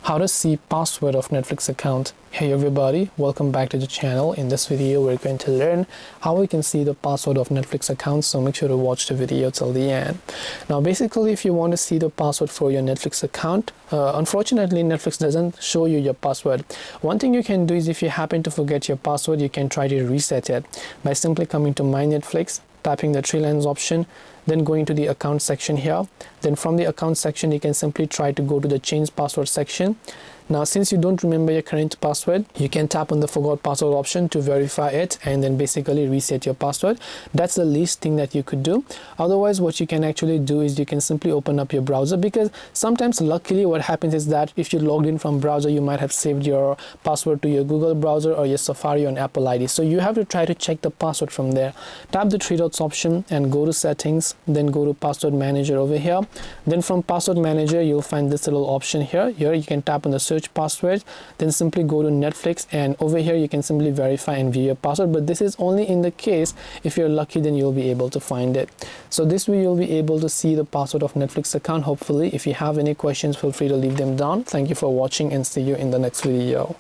how to see password of Netflix account. Hey everybody, welcome back to the channel. In this video we're going to learn how we can see the password of Netflix account, so make sure to watch the video till the end. Now basically, if you want to see the password for your Netflix account, unfortunately Netflix doesn't show you your password. One thing you can do is, if you happen to forget your password, you can try to reset it by simply coming to My Netflix, tapping the three lines option, then going to the account section here. Then from the account section you can simply try to go to the change password section. Now since you don't remember your current password, you can tap on the forgot password option to verify it and then basically reset your password. That's the least thing that you could do. Otherwise, what you can actually do is you can simply open up your browser, because sometimes luckily what happens is that if you logged in from browser, you might have saved your password to your Google browser or your Safari on Apple ID. So you have to try to check the password from there. Tap the three dots option and go to settings, then go to password manager over here. Then from password manager you'll find this little option here. Here you can tap on the search password, then simply go to Netflix, and over here you can simply verify and view your password. But this is only in the case if you're lucky, then you'll be able to find it. So this way you'll be able to see the password of Netflix account, hopefully. If you have any questions, feel free to leave them down. Thank you for watching and see you in the next video.